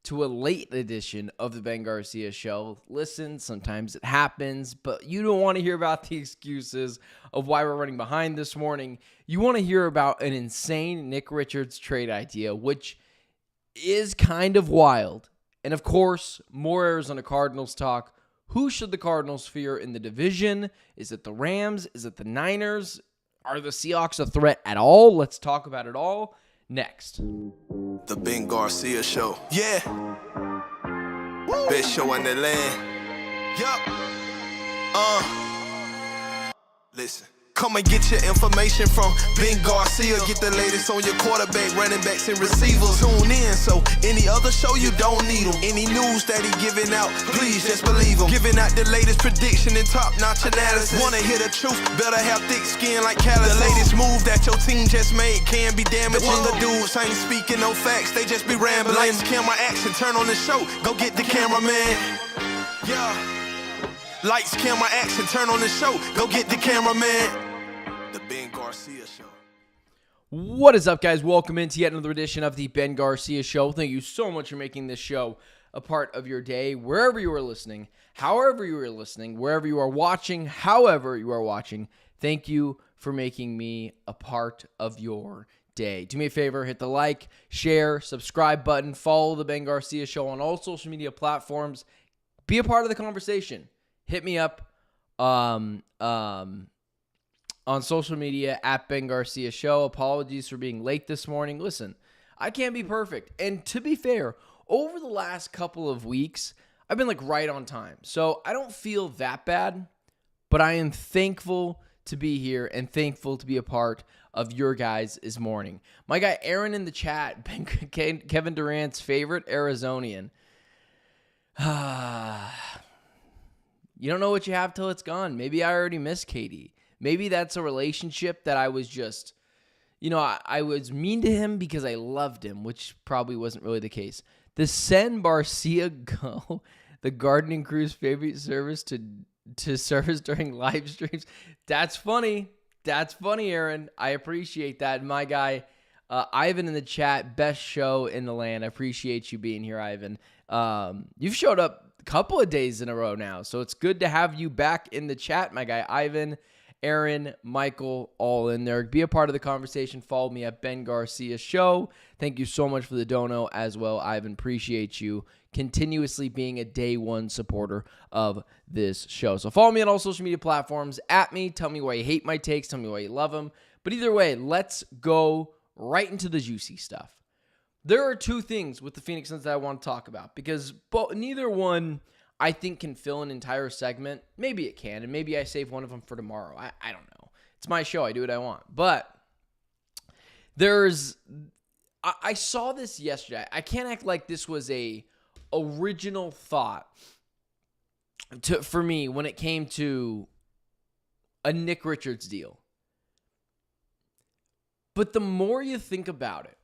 to a late edition of the Ben Garcia Show. Listen, sometimes it happens, but you don't want to hear about the excuses of why we're running behind this morning. You want to hear about an insane Nick Richards trade idea, which is kind of wild. And of course, more Arizona Cardinals talk. Who should the Cardinals fear in the division? Is it the Rams? Is it the Niners? Are the Seahawks a threat at all? Let's talk about it all next. The Ben Garcia Show. Yeah. Best show in the land. Yup. Listen. Come and get your information from Ben Garcia. Get the latest on your quarterback, running backs, and receivers. Tune in, so any other show you don't need them. Any news that he giving out, please just believe him. Giving out the latest prediction and top-notch analysis. Wanna hear the truth, better have thick skin like callus. The latest move that your team just made can be damaging. The dudes ain't speaking no facts, they just be rambling. Lights, camera, action, turn on the show. Go get the cameraman. Yeah. Lights, camera, action, turn on the show. Go get the cameraman. The Ben Garcia Show. What is up, guys? Welcome into yet another edition of the Ben Garcia Show. Thank you so much for making this show a part of your day, wherever you are listening, however you are listening, wherever you are watching, however you are watching. Thank you for making me a part of your day. Do me a favor, hit the like, share, subscribe button, follow the Ben Garcia Show on all social media platforms. Be a part of the conversation. Hit me up on social media at Ben Garcia Show. Apologies for being late this morning. Listen, I can't be perfect. And to be fair, over the last couple of weeks, I've been like right on time. So I don't feel that bad, but I am thankful to be here and thankful to be a part of your guys' morning. My guy Aaron in the chat, Kevin Durant's favorite Arizonian. You don't know what you have till it's gone. Maybe I already miss KD. Maybe that's a relationship that I was just, I was mean to him because I loved him, which probably wasn't really the case. The Send Garcia Go, the gardening crew's favorite service to service during live streams. That's funny. That's funny, Aaron. I appreciate that. My guy, Ivan in the chat, best show in the land. I appreciate you being here, Ivan. You've showed up a couple of days in a row now, so it's good to have you back in the chat, my guy, Ivan. Aaron, Michael, all in there. Be a part of the conversation. Follow me at Ben Garcia Show. Thank you so much for the dono as well, Ivan. Appreciate you continuously being a day one supporter of this show. So follow me on all social media platforms. At me. Tell me why you hate my takes. Tell me why you love them. But either way, let's go right into the juicy stuff. There are two things with the Phoenix Suns that I want to talk about because neither one I think can fill an entire segment. Maybe it can, and maybe I save one of them for tomorrow. I don't know. It's my show. I do what I want. But I saw this yesterday. I can't act like this was a original thought for me when it came to a Nick Richards deal. But the more you think about it,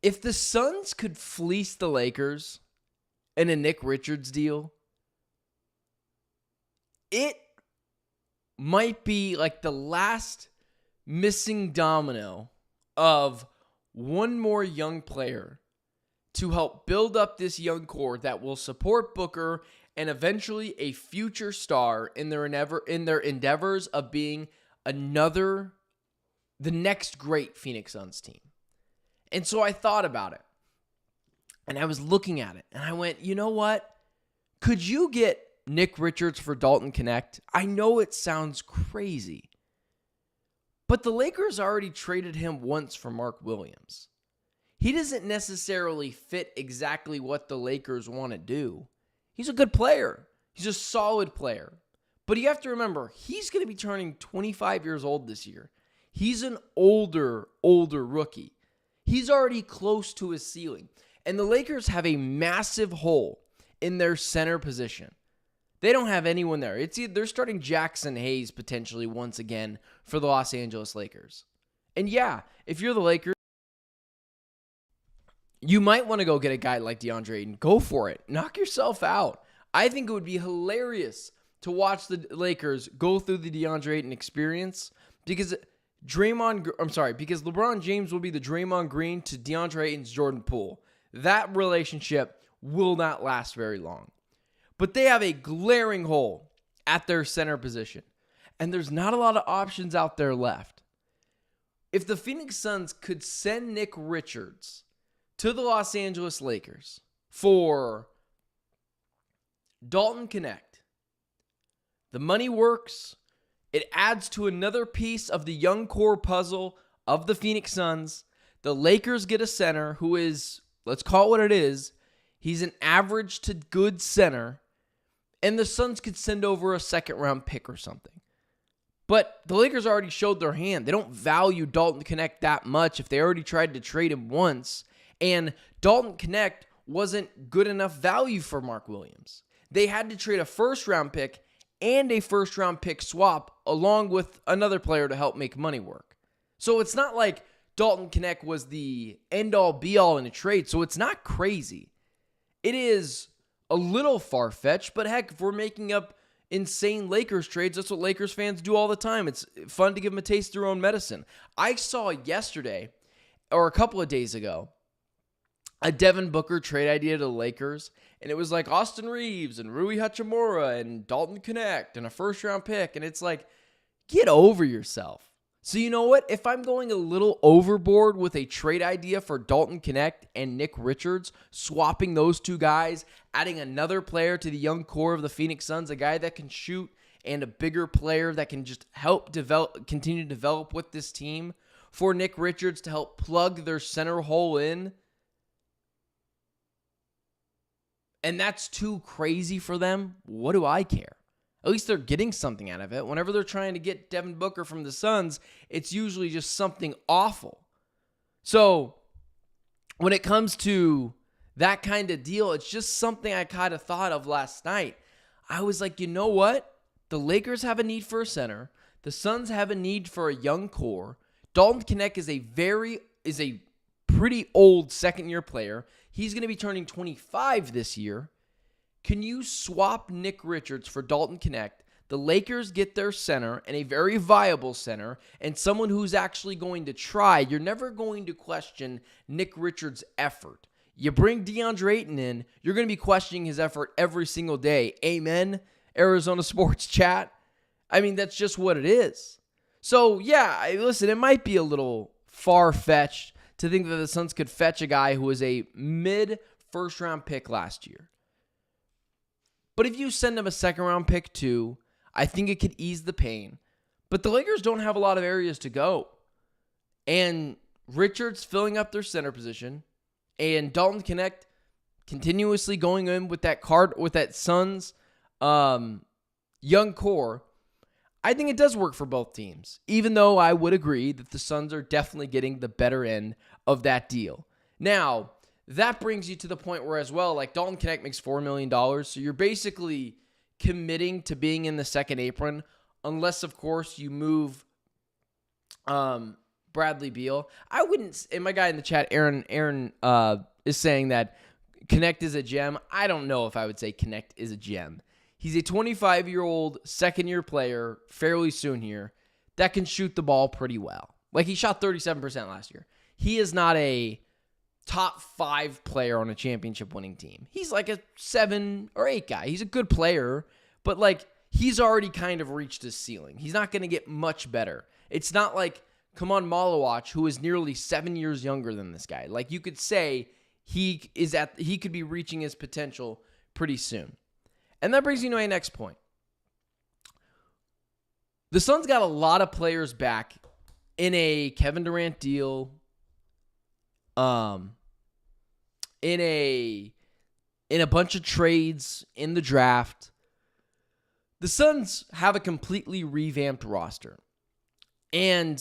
if the Suns could fleece the Lakers in a Nick Richards deal, it might be like the last missing domino of one more young player to help build up this young core that will support Booker and eventually a future star in their endeavors of being the next great Phoenix Suns team. And so I thought about it. And I was looking at it, and I went, you know what? Could you get Nick Richards for Dalton Knecht? I know it sounds crazy, but the Lakers already traded him once for Mark Williams. He doesn't necessarily fit exactly what the Lakers want to do. He's a good player. He's a solid player. But you have to remember, he's going to be turning 25 years old this year. He's an older rookie. He's already close to his ceiling. And the Lakers have a massive hole in their center position. They don't have anyone there. They're starting Jackson Hayes potentially once again for the Los Angeles Lakers. And yeah, if you're the Lakers, you might want to go get a guy like DeAndre Ayton. Go for it. Knock yourself out. I think it would be hilarious to watch the Lakers go through the DeAndre Ayton experience because LeBron James will be the Draymond Green to DeAndre Ayton's Jordan Poole. that relationship will not last very long. But they have a glaring hole at their center position, and there's not a lot of options out there left. If the Phoenix Suns could send Nick Richards to the Los Angeles Lakers for Dalton Knecht, the money works. It adds to another piece of the young core puzzle of the Phoenix Suns. The Lakers get a center who is, let's call it what it is, he's an average to good center, and the Suns could send over a second-round pick or something. But the Lakers already showed their hand. They don't value Dalton Knecht that much if they already tried to trade him once. And Dalton Knecht wasn't good enough value for Mark Williams. They had to trade a first-round pick and a first-round pick swap along with another player to help make money work. So it's not like Dalton Knecht was the end-all, be-all in a trade, so it's not crazy. It is a little far-fetched, but heck, if we're making up insane Lakers trades, that's what Lakers fans do all the time. It's fun to give them a taste of their own medicine. I saw yesterday, or a couple of days ago, a Devin Booker trade idea to the Lakers, and it was like Austin Reeves and Rui Hachimura and Dalton Knecht and a first-round pick, and it's like, get over yourself. So you know what? If I'm going a little overboard with a trade idea for Dalton Knecht and Nick Richards, swapping those two guys, adding another player to the young core of the Phoenix Suns, a guy that can shoot and a bigger player that can just help continue to develop with this team, for Nick Richards to help plug their center hole in, and that's too crazy for them, what do I care? At least they're getting something out of it. Whenever they're trying to get Devin Booker from the Suns, it's usually just something awful. So when it comes to that kind of deal, it's just something I kind of thought of last night. I was like, you know what? The Lakers have a need for a center. The Suns have a need for a young core. Dalton Knecht is a pretty old second-year player. He's going to be turning 25 this year. Can you swap Nick Richards for Dalton Knecht? The Lakers get their center, and a very viable center, and someone who's actually going to try. You're never going to question Nick Richards' effort. You bring DeAndre Ayton in, you're going to be questioning his effort every single day. Amen, Arizona sports chat? I mean, that's just what it is. So, yeah, listen, it might be a little far-fetched to think that the Suns could fetch a guy who was a mid-first-round pick last year. But if you send him a second-round pick too, I think it could ease the pain. But the Lakers don't have a lot of areas to go. And Richards filling up their center position, and Dalton Knecht continuously going in with that Suns young core, I think it does work for both teams. Even though I would agree that the Suns are definitely getting the better end of that deal. Now, that brings you to the point where, as well, like Dalton Knecht makes $4 million, so you're basically committing to being in the second apron, unless, of course, you move Bradley Beal. I wouldn't, and my guy in the chat, Aaron is saying that Knecht is a gem. I don't know if I would say Knecht is a gem. He's a 25-year-old second-year player, fairly soon here, that can shoot the ball pretty well. Like, he shot 37% last year. He is not a top 5 player on a championship winning team. He's like a 7 or 8 guy. He's a good player, but like he's already kind of reached his ceiling. He's not going to get much better. It's not like Kaman Malawach, who is nearly 7 years younger than this guy. Like, you could say he could be reaching his potential pretty soon. And that brings me to my next point. The Suns got a lot of players back in a Kevin Durant deal, in a bunch of trades in the draft. The Suns have a completely revamped roster. And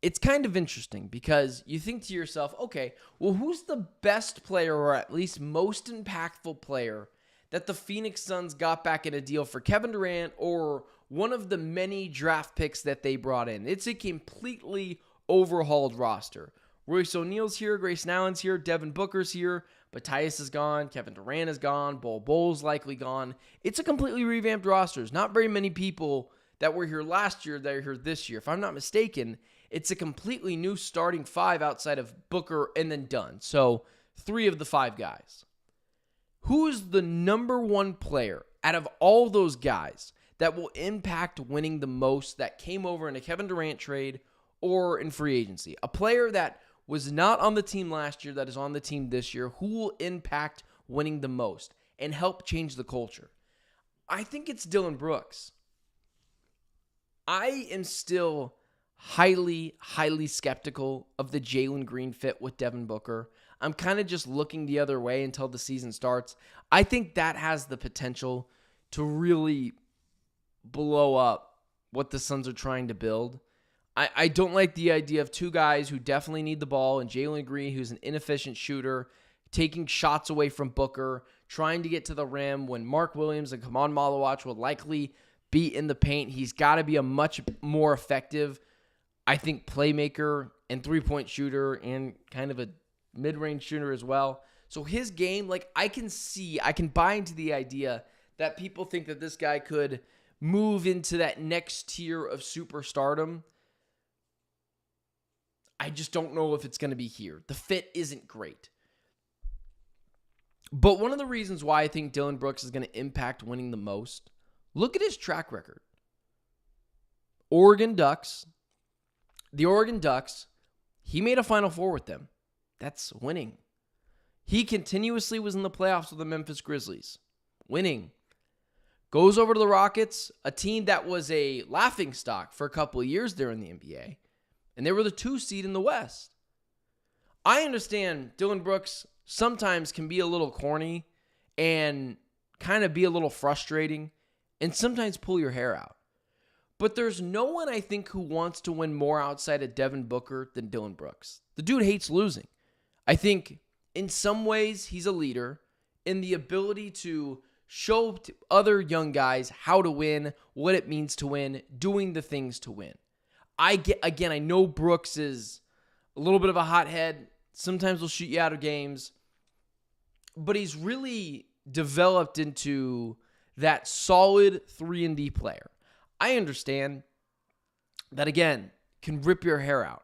it's kind of interesting because you think to yourself, okay, well, who's the best player, or at least most impactful player, that the Phoenix Suns got back in a deal for Kevin Durant or one of the many draft picks that they brought in? It's a completely overhauled roster. Royce O'Neal's here, Grayson Allen's here, Devin Booker's here, Matthias is gone, Kevin Durant is gone, Bol Bol's likely gone. It's a completely revamped roster. There's not very many people that were here last year that are here this year. If I'm not mistaken, it's a completely new starting 5 outside of Booker and then done. So 3 of the 5 guys. Who is the number one player out of all those guys that will impact winning the most that came over in a Kevin Durant trade or in free agency? A player that was not on the team last year that is on the team this year, who will impact winning the most and help change the culture? I think it's Dillon Brooks. I am still highly, highly skeptical of the Jalen Green fit with Devin Booker. I'm kind of just looking the other way until the season starts. I think that has the potential to really blow up what the Suns are trying to build. I don't like the idea of 2 guys who definitely need the ball, and Jalen Green, who's an inefficient shooter, taking shots away from Booker, trying to get to the rim when Mark Williams and Kaman Malawach will likely be in the paint. He's got to be a much more effective, I think, playmaker and three-point shooter and kind of a mid-range shooter as well. So his game, I can buy into the idea that people think that this guy could move into that next tier of superstardom. I just don't know if it's going to be here. The fit isn't great. But one of the reasons why I think Dillon Brooks is going to impact winning the most, look at his track record. The Oregon Ducks, he made a Final Four with them. That's winning. He continuously was in the playoffs with the Memphis Grizzlies. Winning. Goes over to the Rockets, a team that was a laughingstock for a couple of years there in the NBA. And they were the 2 seed in the West. I understand Dillon Brooks sometimes can be a little corny and kind of be a little frustrating and sometimes pull your hair out. But there's no one, I think, who wants to win more outside of Devin Booker than Dillon Brooks. The dude hates losing. I think in some ways he's a leader in the ability to show other young guys how to win, what it means to win, doing the things to win. I know Brooks is a little bit of a hothead. Sometimes he'll shoot you out of games. But he's really developed into that solid 3-and-D player. I understand that, again, can rip your hair out.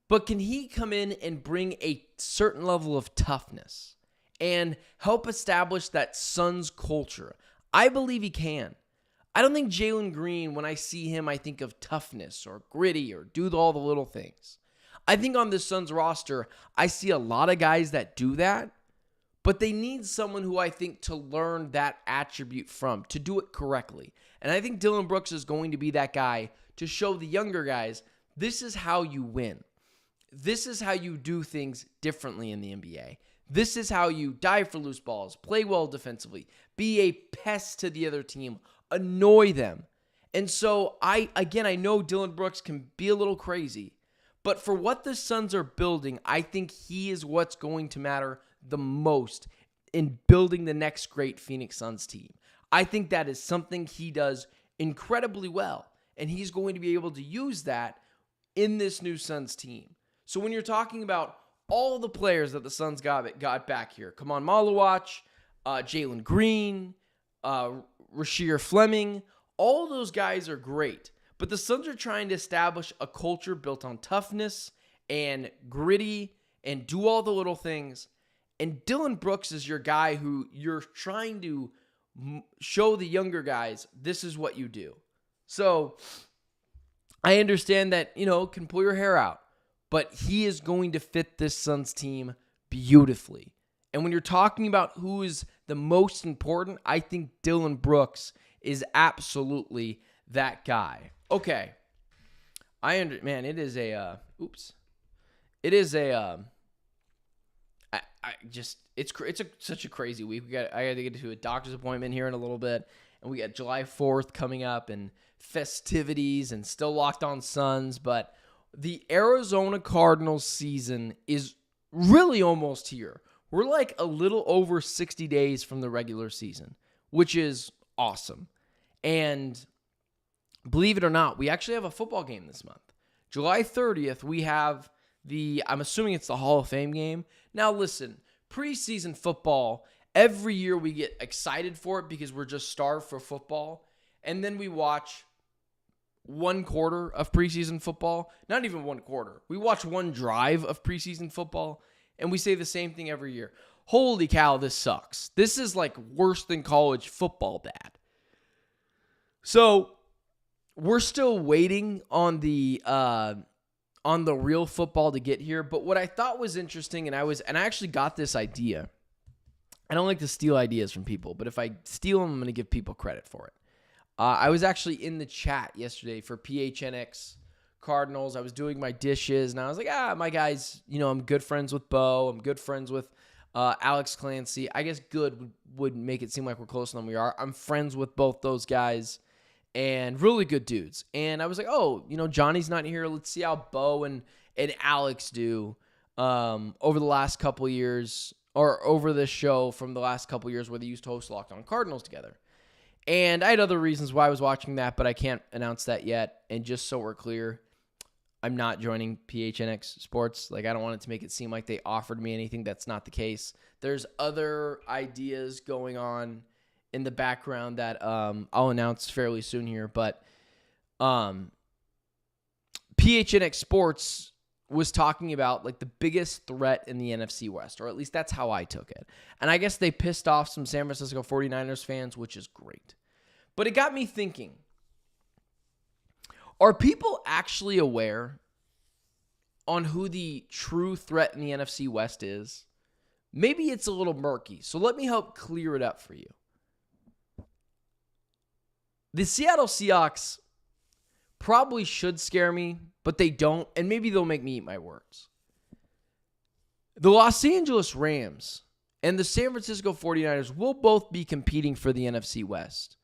But can he come in and bring a certain level of toughness and help establish that Suns culture? I believe he can. I don't think Jalen Green, when I see him, I think of toughness or gritty or do all the little things. I think on this Suns roster, I see a lot of guys that do that, but they need someone who I think to learn that attribute from, to do it correctly. And I think Dillon Brooks is going to be that guy to show the younger guys, this is how you win. This is how you do things differently in the NBA. This is how you dive for loose balls, play well defensively, be a pest to the other team, annoy them. And so I know Dillon Brooks can be a little crazy, but for what the Suns are building, I think he is what's going to matter the most in building the next great Phoenix Suns team. I think that is something he does incredibly well, and he's going to be able to use that in this new Suns team. So when you're talking about all the players that the Suns got back here, Kaman Malawach, Jalen Green, Rasheer Fleming, all those guys are great. But the Suns are trying to establish a culture built on toughness and gritty and do all the little things. And Dillon Brooks is your guy who you're trying to show the younger guys, this is what you do. So I understand that, can pull your hair out, but he is going to fit this Suns team beautifully. And when you're talking about who is the most important, I think Dillon Brooks is absolutely that guy. Okay. It's such a crazy week. I got to get to a doctor's appointment here in a little bit, and we got July 4th coming up and festivities and still Locked On Suns, but the Arizona Cardinals season is really almost here. We're like a little over 60 days from the regular season, which is awesome. And believe it or not, we actually have a football game this month. July 30th, we have I'm assuming it's the Hall of Fame game. Now listen, preseason football, every year we get excited for it because we're just starved for football. And then we watch one quarter of preseason football. Not even one quarter. We watch one drive of preseason football. And we say the same thing every year. Holy cow, this sucks. This is like worse than college football bad. So we're still waiting on the real football to get here. But what I thought was interesting, and I actually got this idea. I don't like to steal ideas from people, but if I steal them, I'm going to give people credit for it. I was actually in the chat yesterday for PHNX Cardinals. I was doing my dishes, and I was like, my guys, I'm good friends with Bo. I'm good friends with Alex Clancy. I guess good would make it seem like we're closer than we are. I'm friends with both those guys, and really good dudes. And I was like, Johnny's not here. Let's see how Bo and Alex do over the last couple years, or over this show from the last couple years where they used to host Locked On Cardinals together. And I had other reasons why I was watching that, but I can't announce that yet. And just so we're clear, I'm not joining PHNX Sports. Like, I don't want it to make it seem like they offered me anything. That's not the case. There's other ideas going on in the background that I'll announce fairly soon here. But PHNX Sports was talking about like the biggest threat in the NFC West, or at least that's how I took it. And I guess they pissed off some San Francisco 49ers fans, which is great. But it got me thinking, are people actually aware on who the true threat in the NFC West is? Maybe it's a little murky, so let me help clear it up for you. The Seattle Seahawks probably should scare me, but they don't, and maybe they'll make me eat my words. The Los Angeles Rams and the San Francisco 49ers will both be competing for the NFC West.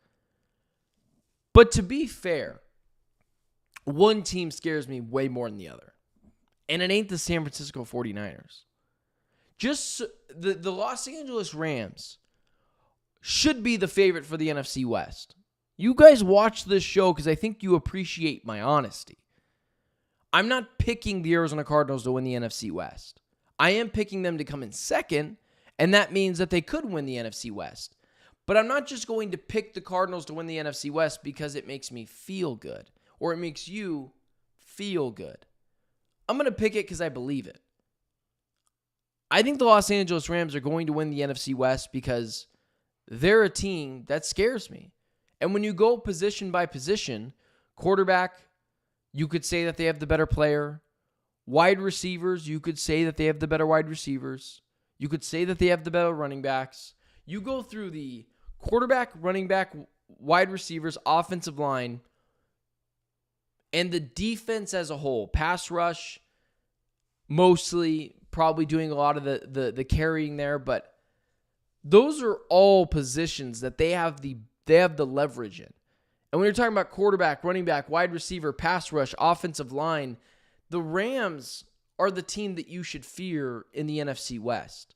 But to be fair, one team scares me way more than the other, and it ain't the San Francisco 49ers. Just the Los Angeles Rams should be the favorite for the NFC West. You guys watch this show because I think you appreciate my honesty. I'm not picking the Arizona Cardinals to win the NFC West. I am picking them to come in second, and that means that they could win the NFC West. But I'm not just going to pick the Cardinals to win the NFC West because it makes me feel good, or it makes you feel good. I'm going to pick it because I believe it. I think the Los Angeles Rams are going to win the NFC West because they're a team that scares me. And when you go position by position, quarterback, you could say that they have the better player. Wide receivers, you could say that they have the better wide receivers. You could say that they have the better running backs. You go through the quarterback, running back, wide receivers, offensive line, and the defense as a whole. Pass rush, mostly probably doing a lot of the carrying there, but those are all positions that they have the leverage in. And when you're talking about quarterback, running back, wide receiver, pass rush, offensive line, the Rams are the team that you should fear in the NFC West.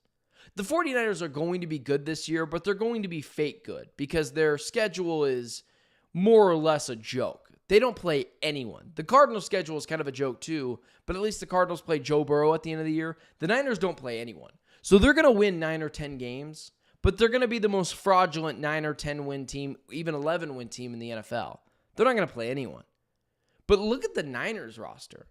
The 49ers are going to be good this year, but they're going to be fake good because their schedule is more or less a joke. They don't play anyone. The Cardinals' schedule is kind of a joke too, but at least the Cardinals play Joe Burrow at the end of the year. The Niners don't play anyone. So they're going to win 9 or 10 games, but they're going to be the most fraudulent 9 or 10 win team, even 11 win team in the NFL. They're not going to play anyone. But look at the Niners roster.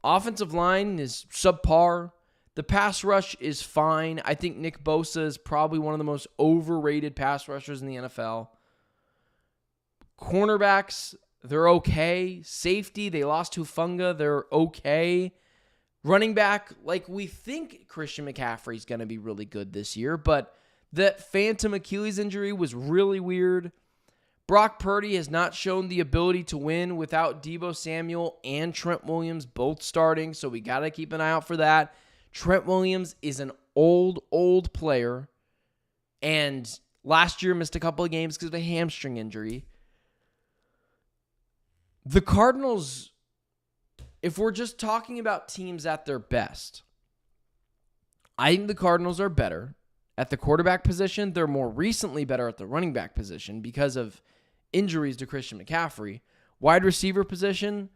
Offensive line is subpar. The pass rush is fine. I think Nick Bosa is probably one of the most overrated pass rushers in the NFL. Cornerbacks, they're okay. Safety, they lost Hufanga. They're okay. Running back, like we think Christian McCaffrey's going to be really good this year, but that phantom Achilles injury was really weird. Brock Purdy has not shown the ability to win without Deebo Samuel and Trent Williams both starting, so we got to keep an eye out for that. Trent Williams is an old player, and last year missed a couple of games because of a hamstring injury. The Cardinals, if we're just talking about teams at their best, I think the Cardinals are better at the quarterback position. They're more recently better at the running back position because of injuries to Christian McCaffrey. Wide receiver position,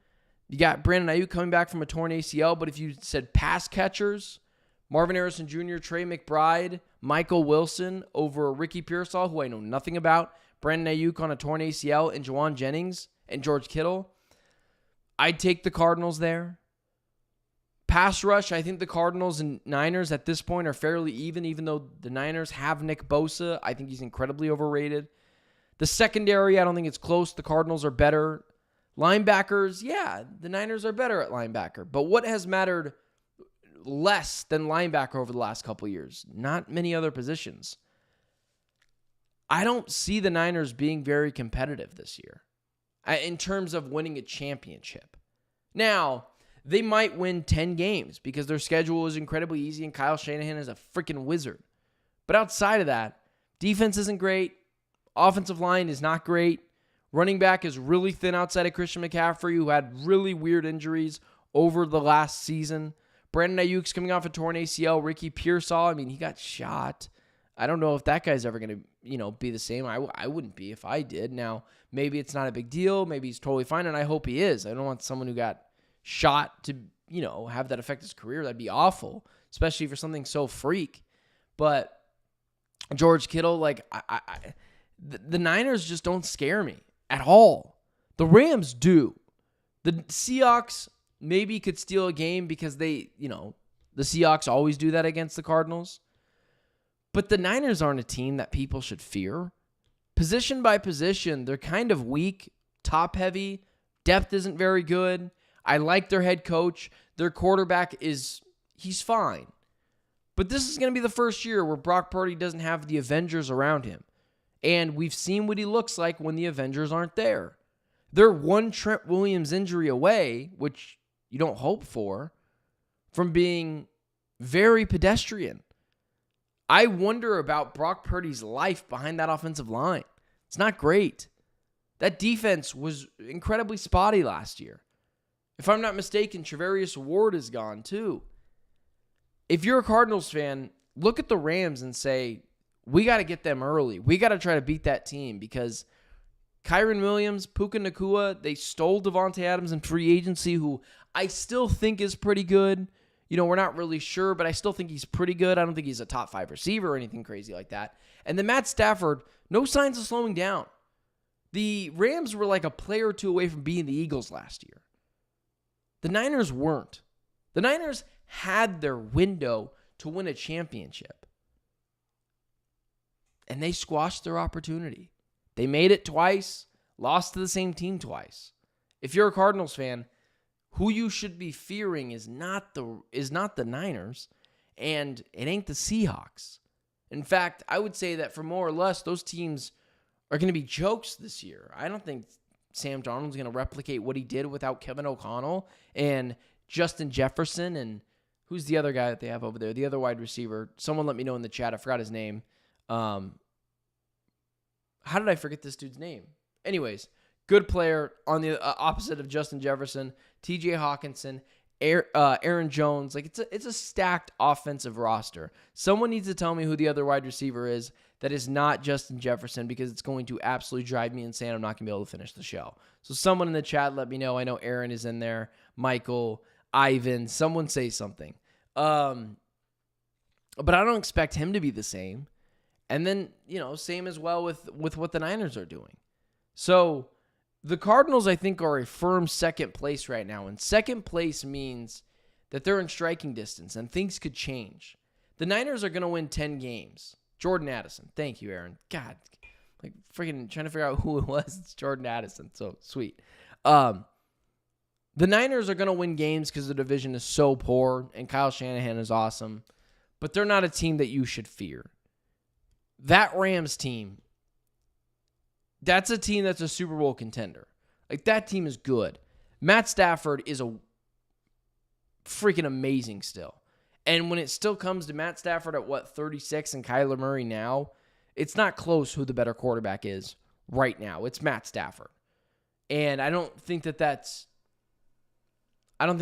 you got Brandon Ayuk coming back from a torn ACL, but if you said pass catchers, Marvin Harrison Jr., Trey McBride, Michael Wilson over Ricky Pearsall, who I know nothing about, Brandon Ayuk on a torn ACL, and Juwan Jennings and George Kittle, I'd take the Cardinals there. Pass rush, I think the Cardinals and Niners at this point are fairly even though the Niners have Nick Bosa. I think he's incredibly overrated. The secondary, I don't think it's close. The Cardinals are better. Linebackers, yeah, the Niners are better at linebacker. But what has mattered less than linebacker over the last couple of years? Not many other positions. I don't see the Niners being very competitive this year in terms of winning a championship. Now, they might win 10 games because their schedule is incredibly easy and Kyle Shanahan is a freaking wizard. But outside of that, defense isn't great. Offensive line is not great. Running back is really thin outside of Christian McCaffrey, who had really weird injuries over the last season. Brandon Ayuk's coming off a torn ACL. Ricky Pearsall, he got shot. I don't know if that guy's ever going to, be the same. I wouldn't be if I did. Now, maybe it's not a big deal. Maybe he's totally fine, and I hope he is. I don't want someone who got shot to, have that affect his career. That'd be awful, especially for something so freak. But George Kittle, the Niners just don't scare me at all. The Rams do. The Seahawks maybe could steal a game because the Seahawks always do that against the Cardinals. But the Niners aren't a team that people should fear. Position by position, they're kind of weak, top-heavy. Depth isn't very good. I like their head coach. Their quarterback he's fine. But this is going to be the first year where Brock Purdy doesn't have the Avengers around him. And we've seen what he looks like when the Avengers aren't there. They're one Trent Williams injury away, which you don't hope for, from being very pedestrian. I wonder about Brock Purdy's life behind that offensive line. It's not great. That defense was incredibly spotty last year. If I'm not mistaken, Trevarius Ward is gone too. If you're a Cardinals fan, look at the Rams and say, we got to get them early. We got to try to beat that team because Kyren Williams, Puka Nacua, they stole Devontae Adams in free agency, who I still think is pretty good. We're not really sure, but I still think he's pretty good. I don't think he's a top 5 receiver or anything crazy like that. And then Matt Stafford, no signs of slowing down. The Rams were like a player or two away from being the Eagles last year. The Niners weren't. The Niners had their window to win a championship. And they squashed their opportunity. They made it twice, lost to the same team twice. If you're a Cardinals fan, who you should be fearing is not the Niners, and it ain't the Seahawks. In fact, I would say that for more or less, those teams are going to be jokes this year. I don't think Sam Darnold's going to replicate what he did without Kevin O'Connell and Justin Jefferson, and who's the other guy that they have over there? The other wide receiver. Someone let me know in the chat. I forgot his name. How did I forget this dude's name? Anyways, good player on the opposite of Justin Jefferson, TJ Hawkinson, Aaron Jones. It's a stacked offensive roster. Someone needs to tell me who the other wide receiver is that is not Justin Jefferson, because it's going to absolutely drive me insane. I'm not going to be able to finish the show. So someone in the chat, let me know. I know Aaron is in there. Michael, Ivan, someone say something. But I don't expect him to be the same. And then, same as well with what the Niners are doing. So the Cardinals, I think, are a firm second place right now. And second place means that they're in striking distance and things could change. The Niners are going to win 10 games. Jordan Addison. Thank you, Aaron. God, freaking trying to figure out who it was. It's Jordan Addison. So sweet. The Niners are going to win games because the division is so poor and Kyle Shanahan is awesome. But they're not a team that you should fear. That Rams team, that's a team that's a Super Bowl contender. That team is good. Matt Stafford is a freaking amazing still. And when it still comes to Matt Stafford at 36 and Kyler Murray now, it's not close who the better quarterback is right now. It's Matt Stafford. And I don't think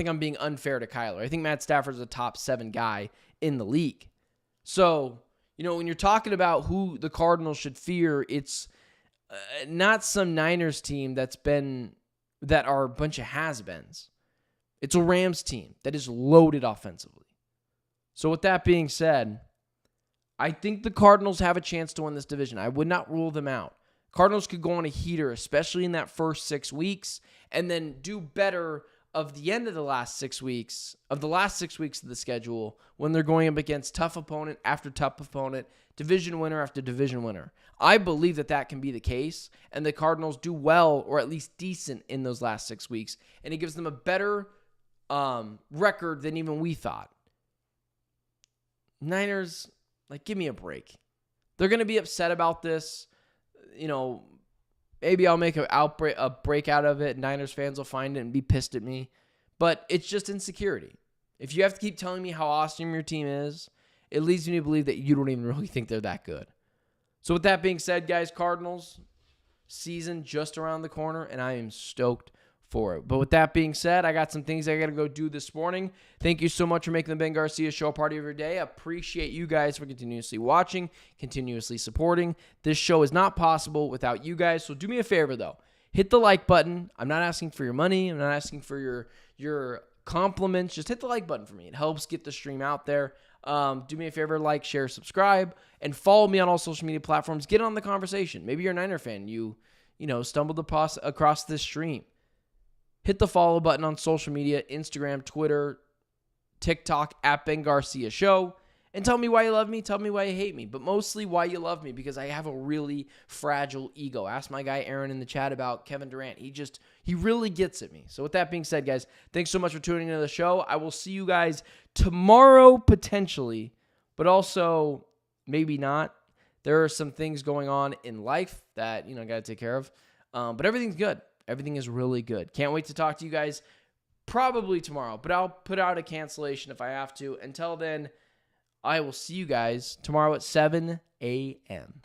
I'm being unfair to Kyler. I think Matt Stafford's a top 7 guy in the league. So, when you're talking about who the Cardinals should fear, it's not some Niners team that are a bunch of has-beens. It's a Rams team that is loaded offensively. So with that being said, I think the Cardinals have a chance to win this division. I would not rule them out. Cardinals could go on a heater, especially in that first 6 weeks, and then do better of the end of the last 6 weeks, of the schedule, when they're going up against tough opponent after tough opponent, division winner after division winner. I believe that can be the case, and the Cardinals do well, or at least decent, in those last 6 weeks, and it gives them a better record than even we thought. Niners, give me a break. They're going to be upset about this. Maybe I'll make a break out of it. Niners fans will find it and be pissed at me. But it's just insecurity. If you have to keep telling me how awesome your team is, it leads me to believe that you don't even really think they're that good. So with that being said, guys, Cardinals season just around the corner, and I am stoked for it. But with that being said, I got some things I got to go do this morning. Thank you so much for making the Ben Garcia Show a part of your day. I appreciate you guys for continuously watching, continuously supporting. This show is not possible without you guys. So do me a favor, though. Hit the like button. I'm not asking for your money. I'm not asking for your compliments. Just hit the like button for me. It helps get the stream out there. Do me a favor, like, share, subscribe, and follow me on all social media platforms. Get on the conversation. Maybe you're a Niner fan. You stumbled across this stream. Hit the follow button on social media, Instagram, Twitter, TikTok, @Ben Garcia Show. And tell me why you love me. Tell me why you hate me. But mostly why you love me, because I have a really fragile ego. Ask my guy Aaron in the chat about Kevin Durant. He really gets at me. So with that being said, guys, thanks so much for tuning into the show. I will see you guys tomorrow, potentially, but also maybe not. There are some things going on in life that, got to take care of. But everything's good. Everything is really good. Can't wait to talk to you guys probably tomorrow, but I'll put out a cancellation if I have to. Until then, I will see you guys tomorrow at 7 a.m.